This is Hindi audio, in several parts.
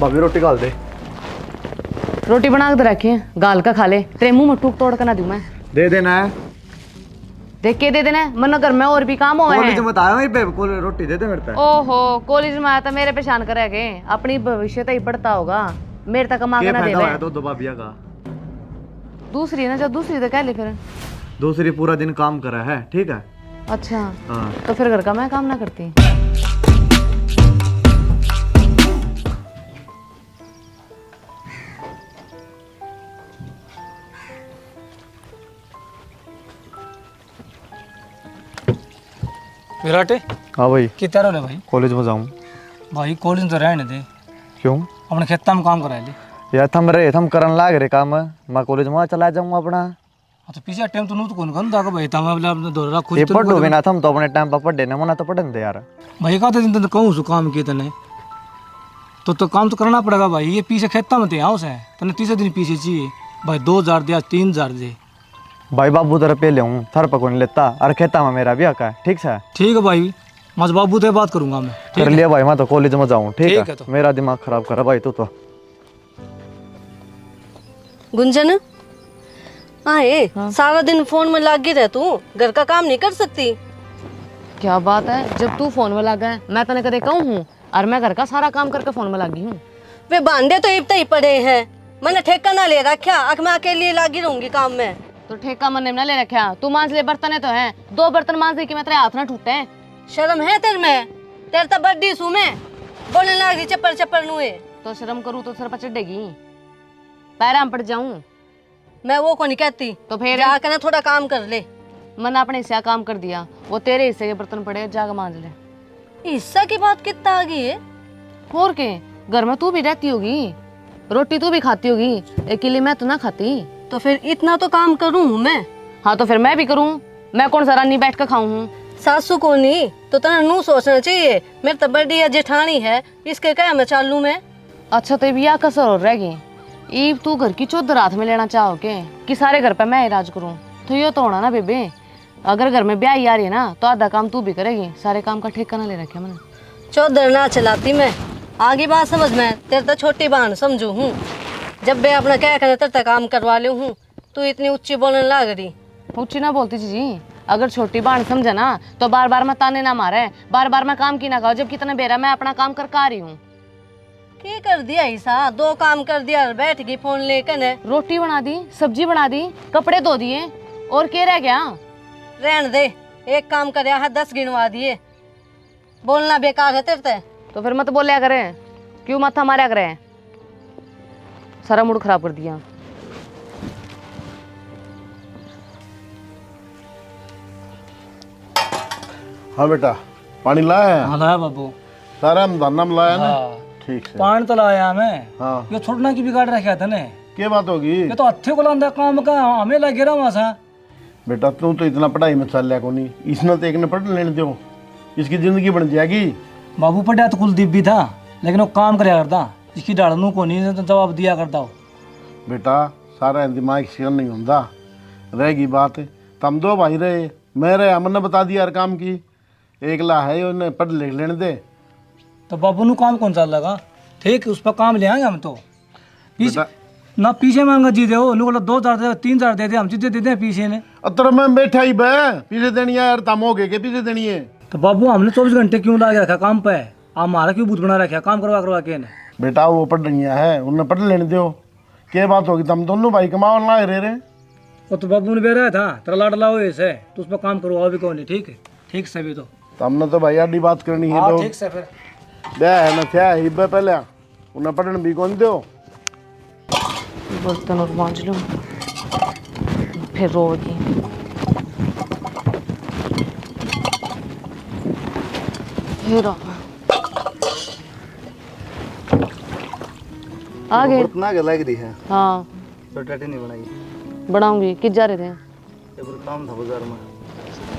भाभी रोटी गाल दे। रोटी बना के रखी है, गाल का खा ले। तेरे मुंह में टूक तोड़ कर ना दूं मैं। दे देना है। देख के दे देना है, मन घर में और भी काम हुए हैं। बताया वहीं पे रोटी दे दे मेरे पे। ओहो, कॉलेज में आया था मेरे पेशान करेगे। अपनी भविष्य तो ही पढ़ता होगा, मेरे तक कमा के ना देवे। दो भाभिया का दूसरी ना, जब दूसरी तो कह ले फिर। दूसरी पूरा दिन काम करा है, ठीक है। अच्छा हाँ। तो फिर घर का मैं काम ना करती। विराटे। हाँ भाई। कितना रोले भाई? कॉलेज में जाऊँ भाई। कॉलेज में तो रहने दे। क्यों? अपने खेत में काम करा ले यार। थम करन लाग रे काम। मैं कॉलेज में चला जाऊंगा अपना। तो पीछे टाइम तो नू तो कौन कौन दागा भाई। तम अपने दोरा खुद ये पढ़ो बिना थम तो अपने टाइम पर पढ़े ना, मना तो पढ़न दे यार। भाई का तो दिन तो कहूँ सु काम किए तने तो काम तो करना पड़ेगा भाई। ये पीछे खेता में थे हाउस है तने तीसरे दिन पीछे चाहिए भाई। 2000 दे, 3000 दे भाई। बाबू तेरा पे ले हूँ थर पकड़ लेता और खेता में मेरा भी का। ठीक है। ठीक है भाई, मज बाबू से बात करूंगा मैं। कर लिया भाई, मैं तो कॉलेज में जाऊँ। ठीक है तो। मेरा दिमाग खराब करा भाई तू तो। गुंजन आए। हाँ। सारा दिन फोन में लगी रह तू, घर का काम नहीं कर सकती? क्या बात है, जब तू फोन में लगा है मैं तने कदे कहूँ हूँ और मैं घर का सारा काम करके फोन में लगी हूँ। वे बांधे तो इतना ही पड़े हैं, मैंने ठेका ना ले रखा। आख मैं अकेले लगी रहूंगी काम में। तो ठेका मन ने ना ले रखा, तू मांझ ले बर्तन तो है। 2 बर्तन मांझ दे कि मैं तेरे हाथ ना टूटे हैं। शर्म है तेरे में? तेरे तो बड्डी सू में बोलने लग रही चप्पर चप्पर नुए। तो शर्म करूँ तो सर पर चढ़ेगी, पैरा में पड़ जाऊं। मैं वो को नहीं कहती। तो फिर जाकर ना थोड़ा काम कर ले। मैंने अपने हिस्से काम कर दिया, वो तेरे हिस्से के बर्तन पड़े, जाकर मांझ ले। हिस्सा की बात कितना आ गई है? और के घर में तू भी रहती होगी, रोटी तू भी खाती होगी, अकेली मैं तो ना खाती। तो फिर इतना तो काम करूँ मैं। हाँ तो फिर मैं भी करूँ। मैं कौन सा रानी बैठ कर खाऊं? सासू को नहीं तो तना नू सोचना चाहिए। मेरी तो बड़ी जेठानी है, इसके क्या मैं चालू में। अच्छा तो यह कसर और रह गई। ईब तू घर की चौधर हाथ में लेना चाहो के कि सारे घर पे मैं ही राज करूं? तो ये तो होना ना बेबे, अगर घर में ब्याह आ रही है ना तो आधा काम तू भी करेगी, सारे काम का ठेका ना ले रखे मैंने। चौधर ना चलाती मैं, आगे बात समझ में। तेरे तो छोटी बहन समझू हूँ, जब मैं अपना क्या करे तेरे काम करवा लू हूँ। तू इतनी ऊंची बोलने लग रही। ऊंची ना बोलती जी, अगर छोटी बहन समझे ना तो बार बार मैं ताने ना मारे, बार बार मैं काम की ना खाओ। जब कितना बेरा मैं अपना काम कर रही हूँ। क्या कर दिया ऐसा? 2 काम कर दिया और बैठ गई फोन लेकर। रोटी बना दी, सब्जी बना दी, कपड़े धो दिए, और क्या रह गया? रहने दे, एक काम कर है 10 गिनवा दिए। बोलना बेकार है तेरे से। तो फिर मत बोलिया करे, क्यों माथा मारा करे? सारा मूड खराब कर दिया। हाँ बेटा, पानी लाया है? हाँ लाया बाबू। सारा धरना में लाया ना? ठीक है। पानी तो लाया मैं। हाँ। ये छोड़ना की बिगाड़ रखा था ने। क्या बात होगी? ये तो हत्थे को लांदा काम का हमें लगे रहा वहां सा। बेटा तू तो इतना पढ़ाई में चल लिया को नहीं, इसने तो एक ने पढ़ लेने दो, इसकी जिंदगी बन जाएगी। बाबू पढ़ा तो कुलदीप भी था, लेकिन वो काम कराया करता, इसकी डालनू को नहीं तो जवाब दिया करता हो। बेटा सारा दिमाग शेयर नहीं होता, रहेगी बात। तुम 2 भाई रहे, मैं रहे, हमने बता दिया हर काम की। एक ला है उन्हें पढ़ लिख लेने दे। तो बाबू नु काम कौन सा लगा? ठीक उस पर काम ले आएंगे हम तो। पीछे ना पीछे मांगा जी दो, 2000 दे 3000 दे दे, हम सीधे दे दे पीछे ने। अतर मैं बैठा ही बे, पीछे देनी है यार। तम हो गए के पीछे देनी है? तो बाबू हमने 24 घंटे क्यों लगा रखा काम पे? आप हमारा क्यों भूत बना रखा काम करवा के ने? बेटा वो पढ़ रही है, उन्हें पढ़ लेने दो। क्या बात होगी? तुम दोनों भाई कमाओ ना रहे। वो तो बाबू ने बेरा था तेरा लाडला हो ऐसे, तो उस पर काम करवाओ भी कौन नहीं। ठीक है ठीक से भी तो हमने तो भाई आडी बात करनी है। तो ठीक से फिर ब्याह है ना क्या ही बे पहले उन्हें पढ़न भी कौन दो। बर्तन और मांझ लूं, फिर रोगी। आ गए? इतना लग रही है। हाँ तो टटी नहीं बनाई? बनाऊंगी। किस जा रहे थे? काम था बाजार में।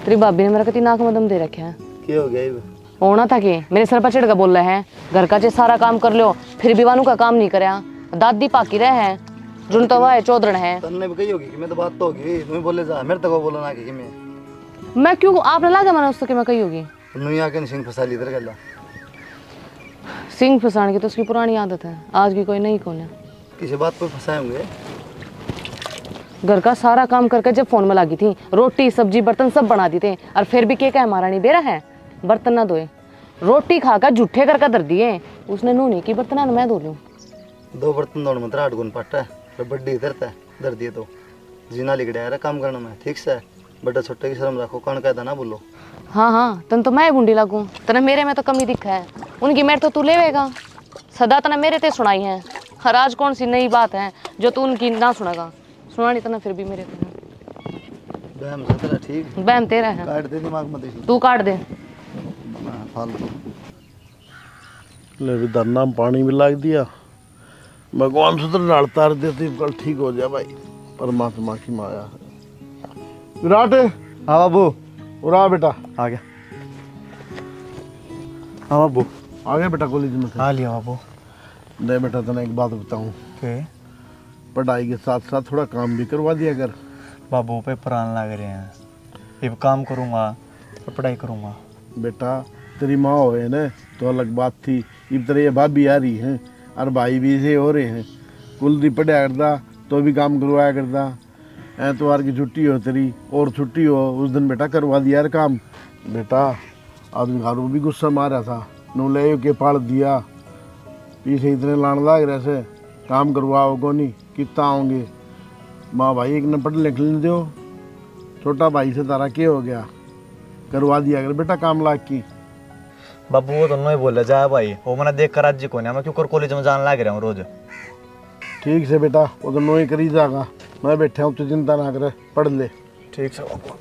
तेरी भाभी ने मेरा कति नाक में दम दे रखा है। क्या हो गया? होना था कि मेरे सर पर चढ़ बोल रहे हैं घर का जे सारा काम कर लो, फिर भी वानू का काम नहीं कराया। दादी पाकी रहे हैं, जुन तो वह चौधरण है। तन्ने भी कही होगी कि मैं तो बात तो होगी, तुम्हें बोले जा मेरे तक बोला ना कि मैं क्यों आपने लगा मैंने उसको कि मैं कही होगी? नुई आके सिंह फसा ली इधर गला। सिंह फसाने की तो उसकी पुरानी आदत है, आज की कोई नहीं कौन है। किसी बात पर फंसाए होंगे। घर का सारा काम करके जब फोन में लगी थी, रोटी सब्जी बर्तन सब बना दी थे, और फिर भी के महारानी बेरा है बर्तन ना धोए। रोटी खाकर जूठे करके धर दिए, उसने नू नहीं की बर्तन मैं धो लूँ। 2 बर्तन धोने में 8 गुण पड़ता है, फिर बड्डी धरता है, धर दिए तो जीना लिख रहा है काम करने में, ठीक से बड़ा छोटे की शर्म रखो, कौन कहता ना बोलो। हाँ हाँ, तन तो मैं बूंदी लागू, तना मेरे में तो कमी दिखा है, उनकी मेरे तो तू लेवेगा। सदा तना मेरे ते सुनाई है, हर आज कौन सी नई बात है जो तू उनकी ना सुनेगा। सुनानी तना फिर भी मेरे को बहम से तेरा ठीक बहम तेरा है, काट दे दिमाग में देख तू काट दे। फालतू ले भी धरना में पानी भी लाग दिया। भगवान सूत्र नाल तार देती कल ठीक हो जाए भाई, परमात्मा की माया है। विराट हाँ बाबू। उरा बेटा आ गया। हाँ बाबू। आ गया बेटा कॉलेज में से। आ लिया बाबू। नहीं बेटा तने एक बात बताऊं, के पढ़ाई के साथ साथ थोड़ा काम भी करवा दिया कर। बाबू पेपर आने लग रहे हैं, अब काम करूँगा और पढ़ाई करूँगा। बेटा तेरी माँ होए ना तो अलग बात थी, इब तेरे ये भाभी आ रही हैं और भाई भी ऐसे हो रहे हैं। कुलदीप पढ़ाया करता तो भी काम करवाया करता। एतवार की छुट्टी हो तेरी और छुट्टी हो उस दिन बेटा करवा दिया यार काम। बेटा आदमी घर भी गुस्सा मारा था, नू ले के पाल दिया, पीछे इतने लान लाग रहे से काम करवाओ को नहीं कितना आओगे। माँ भाई एक न पढ़ लिख लेने दो, छोटा भाई से तारा क्या हो गया, करवा दिया कर बेटा काम लाग की। बाबू वो दोनों ही बोले जा भाई, वो मैंने देख कर आज को नहीं, मैं क्यों कॉलेज में जाने लग रहा हूँ रोज। ठीक से बेटा वो दोनों ही करी जागा, मैं बैठा हूँ तो चिंता ना करे, पढ़ ले। ठीक से बाबू।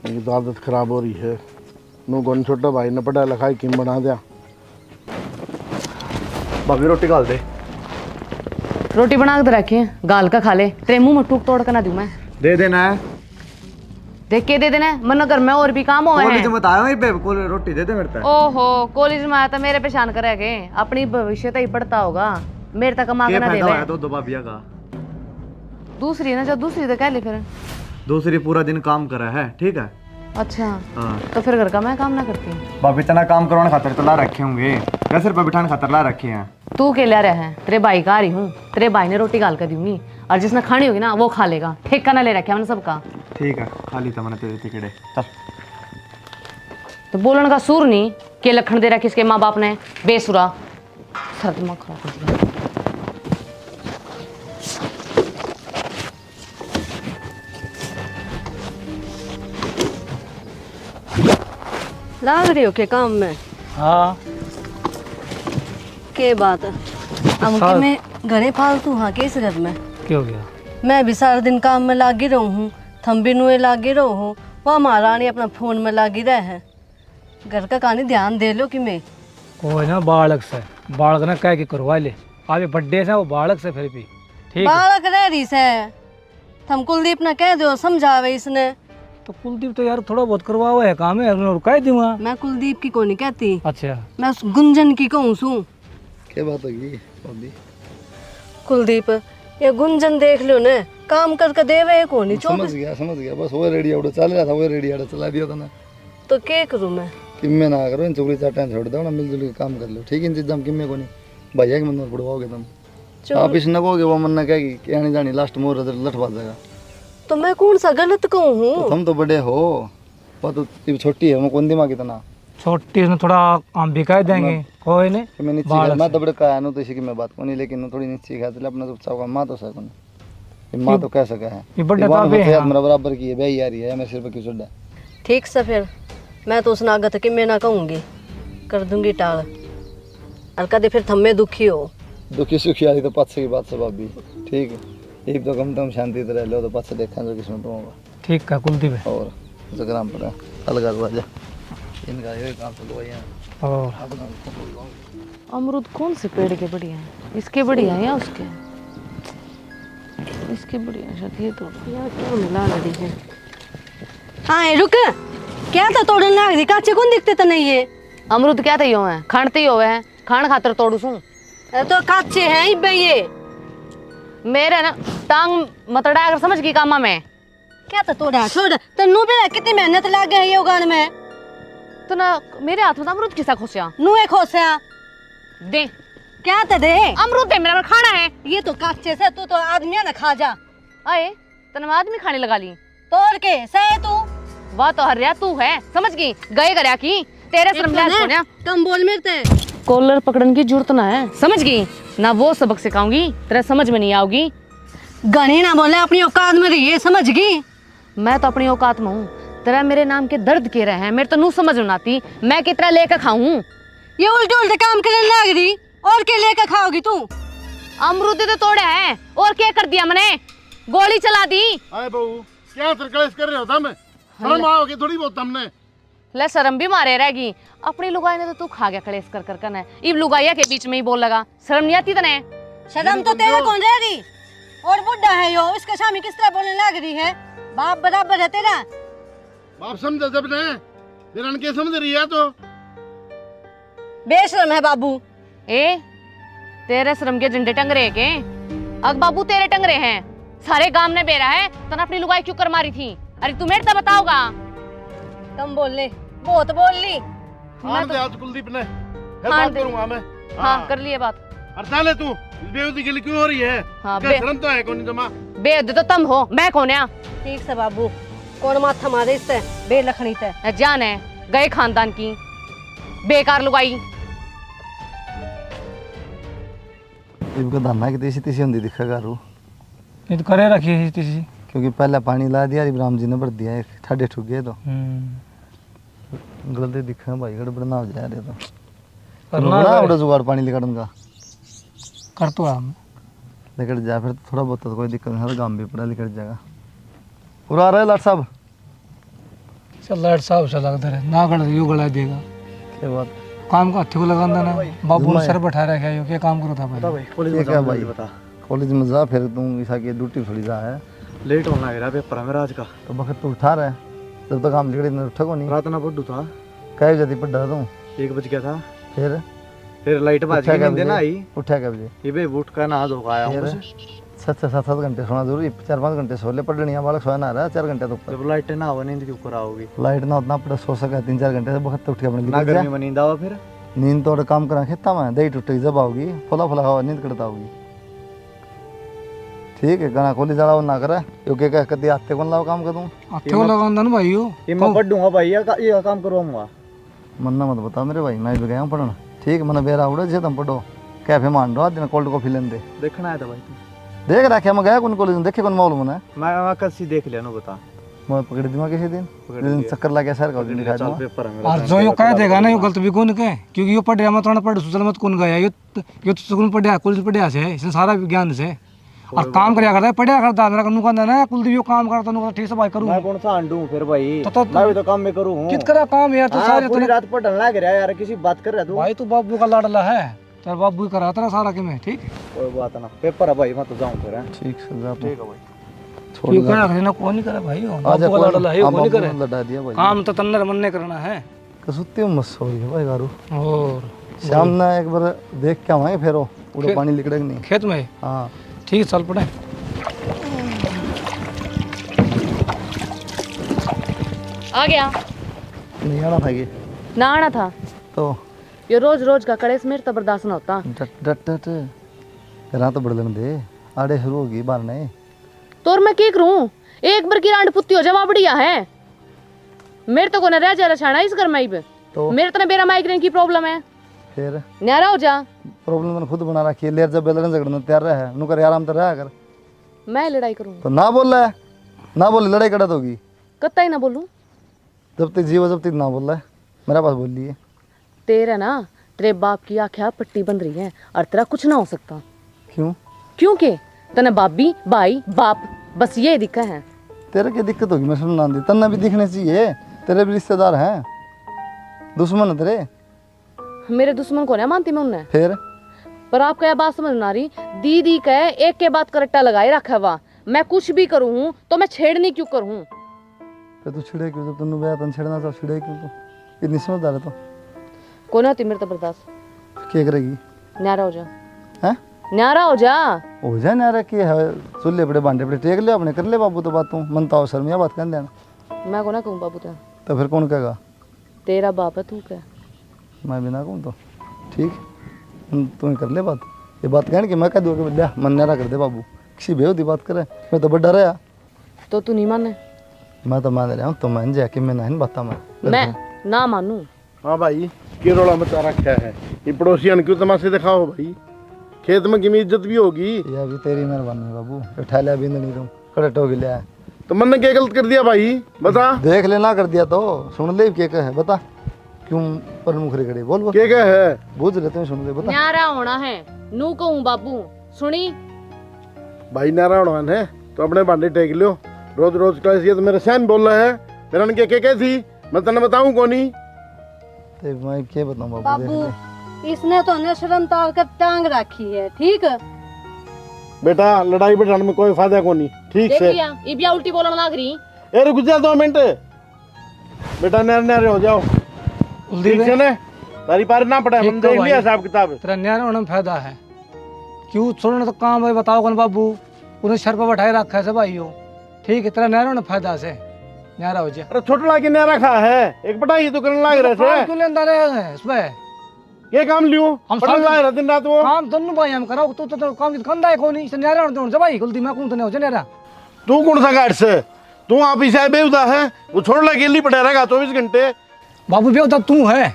मेरी तो आदत खराब हो रही है, नू कौन छोटा भाई ने पढ़ा लिखाई किम बना दिया। भाभी रोटी डाल दे। रोटी बना के रखी है, गाल का खा ले, तेरे मुंह में टूक तोड़ कर ना दूं मैं। दे देना है। देख के दे देना है, मन घर में और भी काम हो कॉलेज हैं। में आया वहीं पे रोटी दे दे मेरे पे। ओहो, कॉलेज में आया था मेरे पेशान करेगे, अपनी भविष्य तो ही पढ़ता होगा, मेरे तक कमा के ना दे फायदा दे। होया दो भाभिया का। दूसरी ना, जब दूसरी तो कह ले फिर। दूसरी पूरा दिन काम करा है, ठीक है। अच्छा हाँ तो फिर घर का मैं काम ना करती। भाभी इतना काम करवाने खातर तो ला रखे होंगे, 10 रुपये बिठाने खातर ला रखे हैं। तू के ले रहा है, तेरे भाई का आ रही हूँ, तेरे भाई ने रोटी गाल कर दूंगी, और जिसने खानी होगी ना वो खा लेगा, ठेका ना ले रखा मैंने सबका। ठीक है, खाली था मैंने तेरे टिकड़े। चल तो बोलने का सूर नहीं के लखन दे रहा किसके माँ बाप ने, बेसुरा, सर दिमाग खराब कर दिया। लाग रहे हो के काम में? हाँ के बात है अब कि मैं घरे फालतू हाँ के इस घर में क्या हो गया? मैं भी सारा दिन काम में लागी रहूँ हूँ, थम भी नुए लागी रहो हूँ, वह महारानी अपना फोन में लागी रहे हैं। घर का कहानी ध्यान दे लो कि मैं कोई ना बालक से, बालक ना कह के करवा ले, आगे बर्थडे से वो बालक से फिर भी ठीक है। बालक रह रही से थम कुलदीप ने कह दो समझावे इसने। तो कुलदीप तो यार थोड़ा बहुत करवा हुआ है काम है, रुका दूंगा। मैं कुलदीप की को नहीं कहती, अच्छा मैं उस गुंजन की कहूँ सू। क्या बात होगी भाभी? कुलदीप ये गुंजन देख लो ने काम करके देवे को नहीं समझ गया बस वो रेडी आउट चल रहा था, वो रेडी आउट चला दिया था ना। तो क्या करूँ मैं? किम्मे ना करो, इन चुगली चाटा छोड़ दो ना, मिलजुल के काम कर लो, ठीक है। इंतजाम किम्मे को नहीं, भैया के मन में पड़वाओगे तुम। आप इस न कहोगे वो मन ना कहेगी कि आने जानी लास्ट मोर लठवा जाएगा। तो मैं कौन सा गलत कहूँ हूँ? तो तुम तो बड़े हो, पर तो छोटी है, मैं कौन दिमाग इतना छोटी उसने थोड़ा हम भी कह देंगे, कोई नहीं। कि मैं नीचे मैं तो बड़े कहा तो इसी की मैं बात को नहीं, लेकिन थोड़ी नीचे खा तो अपना चुपचाप का माँ तो सको माँ तो कह सका है। ये बड़े तो भी मेरा बराबर की है, ब्याही आ रही है, मैं सिर पर क्यों चढ़ा। ठीक से फिर मैं तो उस नागत कि मैं ना कहूँगी, कर दूंगी टाल, और कदे फिर थम्मे दुखी हो। दुखी सुखी आ रही तो पाँच की बात सब भी ठीक है। एक तो कम शांति तरह लो तो पाँच से देखा जो किस्मत होगा। ठीक है कुलदीप है। और जगराम पड़ा अलग अलग जा इनका ये काम तो दवाइयाँ और अमरूद कौन से पेड़ के बढ़िया है, इसके बढ़िया है या उसके? इसके बढ़िया शायद ये तो यार क्या मिला लड़ी है। हाँ रुक, क्या था तोड़न लाग रही, काचे कौन दिखते तो नहीं ये अमरूद क्या थे यो है, खानते ही होवे हैं, खान खातर तोड़ू सू। तो काचे हैं इब्बे ये। मेरे ना टांग मतड़ा अगर समझ की कामा में क्या था तोड़ा छोड़, तेनू भी कितनी मेहनत लाग गई है उगाने में। तो ना मेरे हाथ में तो अमरूद किसा खोसिया नुए खोसिया दे क्या ते दे अमरूद दे, मेरा खाना है। ये तो कच्चे से तू तो आदमी है ना, खा जा। अरे तने आदमी खाने लगा ली तोड़ के सहे तू वाह तो हरिया तू है, समझ गई गए करया की तेरे शर्म लिहाज को ना कम बोल मेरे कॉलर पकड़ने की जरूरत ना है, समझ गई ना। वो सबक सिखाऊंगी तेरे समझ में नहीं आओगी। गणी ना बोले, अपनी औकात में रहिए, समझ गई। मैं तो अपनी औकात में हूँ, तेरा मेरे नाम के दर्द के रहे हैं, मेरे तो नू समझ में आती मैं कितना लेकर खाऊं। ये उल्टे उल्टे काम करने लग रही, और क्या लेकर खाओगी तू? अमरूद तो तोड़े हैं और क्या कर दिया मैंने, गोली चला दी। अरे बहू क्या सरकलेस कर रहे हो तुम? शर्म आओगे थोड़ी बहुत तुमने? ले शर्म भी मारे रहेगी, अपनी लुगाई ने तो तू खा गया कलेस कर कर करना। इब लुगाइया के बीच में ही बोल लगा, शर्म नहीं आती तने? शर्म तो तेरे कौन रह रही, और बुढ़ा है यो, इसके सामने किस तरह बोलने लग रही है? बाप बराबर है तेरा। बाप समझ जब ने तेरा के समझ रही है तो बेशरम है बाबू। ए तेरे शर्म के झंडे टंग रहे के? अग बाबू तेरे टंग रहे हैं, सारे गांव ने बेरा है तना अपनी लुगाई क्यों कर मारी थी? अरे तू मेरे तो बताओगा। कम बोल ले, बहुत बोल ली। हाँ दे आज कुलदीप ने फिर हाँ बात करूंगा मैं। हाँ कर लिए बात। और साले तू बेइज्जती के लिए क्यों हो रही है? हाँ, क्या शर्म तो है कौन जमा? बेद तो तुम हो, मैं कौन है? ठीक से बाबू, कौन माथा मारे इससे बेलखनी ते? जान है गए खानदान की बेकार लुगाई। इनको धन्ना की तीसी तीसी होंगी दिखा करू, ये तो करे रखी है तीसी। क्योंकि पहले पानी ला दिया इब्राहिम जी ने भर दिया है, ठाडे ठुक गए तो गलती दिखा भाई, गड़बड़ ना हो जाए रे तो करना बड़ा जुगाड़ पानी लेकर का कर तो हम लेकर जा, फिर थोड़ा बहुत तो कोई दिक्कत नहीं, हर गांव भी पड़ा लेकर जाएगा। पूरा आ रहा है लाट साहब? चल लाइट साहब से लगता रहे ना गड़ यो गड़ा देगा क्या बात? काम का हत्थे को लगा ना बाबू ने सर बैठा रखा है, यो क्या काम करो था भाई? ये क्या भाई बता, कॉलेज में जा फिर तुम ईसा की ड्यूटी थोड़ी जा है, लेट होने लग रहा है पेपर है मेरा आज का। तो वक्त तो उठा रहा है, जब तक काम लिखड़े न उठा को नहीं। रात ना पढ़ू था, कई जाती पढ़ा तुम? 1 बज गया था, फिर लाइट बाज उठा गई, क्या नींद ना आई। उठा क्या बजे? ये बे बूट का नहा धो के आया हूं फिर बस। 7 घंटे सोना जरूरी, 4-5 घंटे सो ले, पढ़निया बालक सोया ना रहा 4 घंटे तो ऊपर। जब लाइट ना हो नींद क्यों कराओगी? लाइट ना उतना पड़ा सो सका 3-4 घंटे से वक्त उठ के अपने ना गिर गर्मी जा। में नींद आवा फिर? नींद तो काम करा खेता में दही टूट जब आओगी फुला फुला खावा नींद करता होगी। ठीक है गाना खोली जड़ा ना करे यो के कह कदी आते कौन लाओ काम कर दूं? हत्थे को लगा ना भाई यो ये मैं पढ़ दूंगा भाई, ये काम करवाऊंगा। मन्ना मत बता मेरे भाई, मैं भी गया हूँ पढ़ना। ठीक है मैंने बेरा उड़ा जे तुम पढ़ो, कैफे मान रहा दिन कोल्ड कॉफी लेने दे। देखना है तो भाई तू देख रखा मैं गया कौन कॉलेज में, देखे कौन मालूम है? मैं कल सी देख लिया ना, बता मैं पकड़ दूंगा किसी दिन, पकड़ दिन लिया। चक्कर लगा सर का दिन दिखा चल दूंगा। पेपर है मेरा। और जो यो कह देगा ना यो गलत भी कौन के, क्योंकि यो पढ़ रहा मत पढ़ सुचल मत कौन गया यो तो स्कूल पढ़ा कॉलेज पढ़ा से इसने सारा विज्ञान से और काम करया करता है, पढ़ा करता मेरा कनु कहना ना कुलदीप यो काम करता नु ठीक से भाई करूं। मैं कौन सा अंडू फिर भाई, तो मैं भी तो काम में करूं। कित करा काम यार, तो सारे पूरी रात पढ़ने लग रहा है यार, किसी बात कर रहा तू? भाई तू बाबू का लाडला है, तेरा बाबू ही करा तेरा सारा के में। ठीक कोई बात ना, पेपर है भाई, मैं तो जाऊं फिर। ठीक से जा ठीक है भाई। छोड़ क्यों करा ना कौन नहीं करे भाई, यो आजा बाबू का लाडला है यो कौन नहीं करे, लड़ा दिया भाई। काम तो तन्नर मन ने करना है। कसुत्ती में मस्त हो रही है भाई गारू। और शाम ना एक बार देख के आवाए फिर वो पूरा पानी लिकड़ेगा नहीं। खेत में हाँ ठीक है चल पड़े। आ गया नहीं आना था ये ना आना था तो ये रोज रोज का कड़ेस मेरे तो बर्दाश्त ना होता। डट डट डट तेरा तो बड़लन दे आड़े शुरू होगी बारने। तो और मैं क्या करूं, एक बार की रांड पुत्ती हो जावा बढ़िया है। मेरे तो को न रह जा रछाना इस घर में भी तो मेरे तो बेरा माइग्रेन की प्रॉब्लम है, फिर न्यारा हो जा। प्रॉब्लम तो खुद बना रखी है, लेर जब बेलने झगड़ना तैयार रहे नु कर आराम तो रहा कर। मैं लड़ाई करूं तो ना बोल रहा है, ना बोल लड़ाई कड़ा होगी। कत्ता ही ना बोलूं, जब तक जीव जब तक ना बोल रहा है, मेरा पास बोल लिए तेरा ना तेरे बाप की आँखें पट्टी बन रही है और तेरा कुछ ना हो सकता। क्यों? क्योंकि तने बाबी भाई बाप बस ये दिक्कत है। तेरे क्या दिक्कत होगी मैं सुनना दी, तन्ना भी दिखने चाहिए, तेरे भी रिश्तेदार हैं, दुश्मन है तेरे। मेरे दुश्मन को नहीं मानती मैं उन्हें, फिर पर आपका यह बात समझ ना रही। दीदी कहे एक के बाद करट्टा लगाए रखा हुआ, मैं कुछ भी करूँ तो मैं छेड़नी क्यों करूँ? फिर तू छिड़े क्यों? जब तुमने बया तन छिड़ना था छिड़े क्यों? तू इतनी समझदार है तो कौन होती मेरे तो बर्दाश्त। क्या करेगी? न्यारा हो जा, हैं? न्यारा हो जा। हो जाए ना रखी है चूल्हे बड़े बांधे बड़े टेक ले अपने कर ले बाबू तो बात तू मन तो शर्मिया बात कर देना। मैं को ना कहूँ बाबू तो तो फिर कौन कहेगा? तेरा बाप है तू क्या? मैं बिना कहूँ तो ठीक, तुम्हें कर ले बात। ये बात कहने की मैं कह दूँ कि बड्डा मन नारा कर दे बाबू, किसी बेहूदी बात करे, मैं तो बड्डा रहा। तो तू नहीं माने? मैं तो मान रहा हूँ, तो मान जा कि मैं नहीं बता मैं ना मानू? हाँ भाई, के रोड़ा मचा रखा है, ये पड़ोसियन क्यों तमाशे दिखाओ भाई, खेत में की इज्जत भी होगी। ये अभी तेरी मेहरबानी है बाबू, उठा लिया बिंद नहीं तुम कड़े टोक लिया। तो मन ने क्या गलत कर दिया भाई, बता। देख लेना कर दिया तो सुन ले क्या है, बता क्यों पर मुखरी खड़ी, बोल बोल क्या है, बुझ लेते हैं, सुन ले बता। न्यारा होना है नू कहूँ बाबू, सुनी भाई नारायण है तो अपने भांडे टेक लो, रोज रोज का ऐसी तो मेरे सहन बोल रहा है, मेरा ने क्या थी मैं तेने बताऊं कोनी। ते मैं क्या बताऊं बाबू, बाबू इसने तो ने शर्म ताल कर टांग रखी है, ठीक। बेटा लड़ाई बढ़ाने में कोई फायदा कोनी, ठीक से। इबिया उल्टी बोलने लग रही। ए रुक जा 2 मिनट, बेटा नहर नहर हो जाओ, ठीक से ने तारी पार ना पड़ा, हम देख लिया हिसाब किताब। तेरा न्यारा होने में फायदा है, क्यों छोड़ना तो काम भाई बताओ कौन बाबू, उन्हें सर पर बैठाए रखा है भाई हो, ठीक है तेरा न्यारा होने फायदा से न्यारा हो जाए। अरे छोटा लाके नहर रखा है, एक पटाई तो करने लग रहे थे, क्यों लेंदा रहे इसमें ये काम लियो हम पढ़ने लग रहे दिन रात वो। काम दोनों भाई हम करो, तो काम कंधा है कोनी से न्यारा होने दो भाई, गलती मैं कौन तो नहीं हो जाए न्यारा। तू कौन सा गाइड से, तू आप इसे बेहुदा है, वो छोड़ ला गेली पड़ा रहेगा 24 घंटे। बाबू बेवता तू है,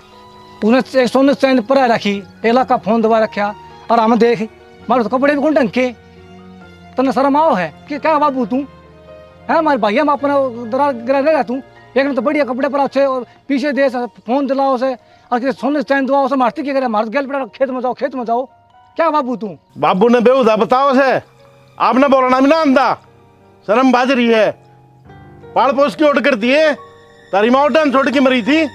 तूने एक सोने चैन पर रखी, 1 लाख का फोन दबा रखा, और हम देख मारो तो कपड़े भी कौन ढंग के, तने शर्म आओ है कि क्या बाबू तू है हमारे भाई, हम अपना दरार गिरा ले तू, एक ने तो बढ़िया कपड़े पर अच्छे और पीछे दे फोन दिलाओ से, और किसी सोने चैन दुआओ से मारती क्या करे, मार गेल पड़ा खेत में जाओ क्या बाबू तू। बाबू ने बेहुदा बताओ से, आपने बोलना भी ना आंदा, शर्म बाज रही है, पाल पोस की ओट करती है, तारी माँ उठान छोड़ के मरी थी,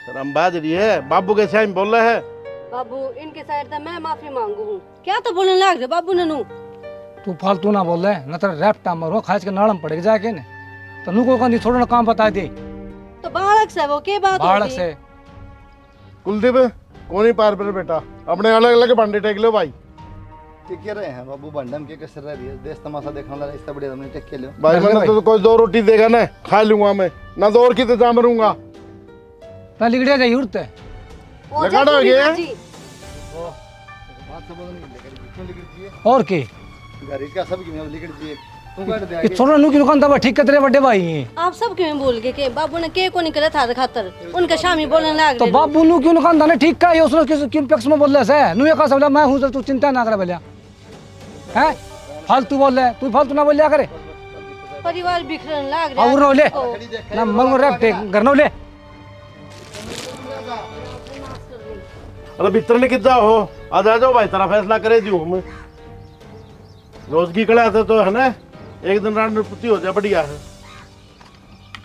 शर्म बाज रही है, बाबू के साथ बोल रहे है। बाबू इनके साइड से मैं माफी मांगू हूँ, क्या तो बोलने लग रहे बाबू ननू। तू फालतू ना बोल रहे, न तेरा रैप टाइम मरो खास के नाड़म पड़ेगा जाके ने, तो नु को नहीं छोड़ना काम बता दे। तो बालक से वो के बात बालक होगी? से कुलदीप कौन ही पार पर बेटा, अपने अलग अलग भांडे टेक लो भाई। क्या कह रहे हैं बाबू, भंडम के कसर रही है, देश तमाशा देखने लगा, इससे बढ़िया हमने टेक के लियो भाई मैंने तो कोई 2 रोटी देगा ना खा लूंगा मैं, ना 2 और की तो जाम रहूंगा। ता लिगड़िया जाई उड़ते ओ लगाना जा हो गया? जी। बात सब नहीं लेकर क्यों लिख दिए और के गाड़ी का सब क्यों लिख दिए, तू काट दे ये आगे। छोड़ना नु की दुकान दबा ठीक है तेरे बड़े भाई हैं, आप सब क्यों बोल गए कि बाबू ने के को नहीं करे था खातर, उनका शामी बोलने लग तो रहे। बाबू नु क्यों दुकान दाने ठीक का, ये उसने क्यों पक्ष में बोल रहा है, नु ये का सब मैं हूं, तू चिंता ना करे भैया, हैं फालतू बोल रहा है तू, फालतू ना बोल लिया करे, परिवार बिखरने लग रहा और रो ले है। ना मन रैप टेक करनो ले। अरे भीतर ने कितना हो, आ जाओ भाई, तेरा फैसला करे दियो मैं, रोज की कड़ा तो है ना, एक दिन रात में पुती हो जाए बढ़िया है।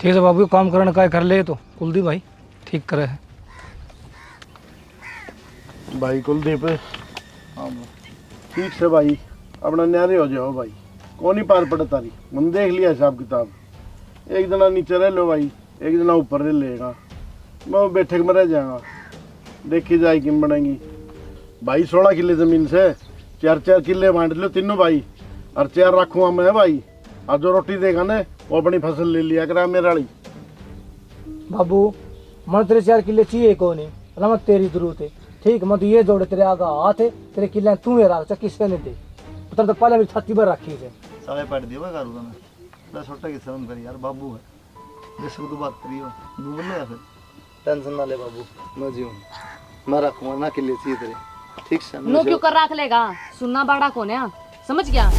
ठीक है बाबू काम करने का कर ले, तो कुलदीप भाई ठीक करे है भाई कुलदीप ठीक से भाई, अपना न्यारे हो जाओ भाई, कौन ही पार पड़े तारी, मन देख लिया हिसाब किताब, एक जना नीचे रह लो भाई, एक जना ऊपर रह लेगा, मैं वो बैठक में रह जाएगा, देखी जाए किम बनेगी भाई। 16 किले जमीन से 4-4 किले बांट लो तीनों भाई, और 4 रखूँगा मैं भाई, और जो रोटी देगा ना वो अपनी फसल ले लिया करा मेरे वाली। बाबू मन तेरे 4 किले चाहिए को नहीं, रमत तेरी जरूरत है, ठीक मत ये जोड़े तेरे आगा हाथ है, तेरे किले तू है राख किससे नहीं दे, उतर तो पहले मेरी छाती पर रखी है साले पाट दियो मैं करूंगा मैं, बड़ा छोटा की शर्म कर यार, बाबू है जैसे तो बात करियो तू बोल या फिर टेंशन ना ले बाबू, मैं जीऊं मैं रखूंगा ना किले चाहिए तेरे, ठीक से नो क्यों कर रख लेगा, सुनना बड़ा कौन है समझ गया।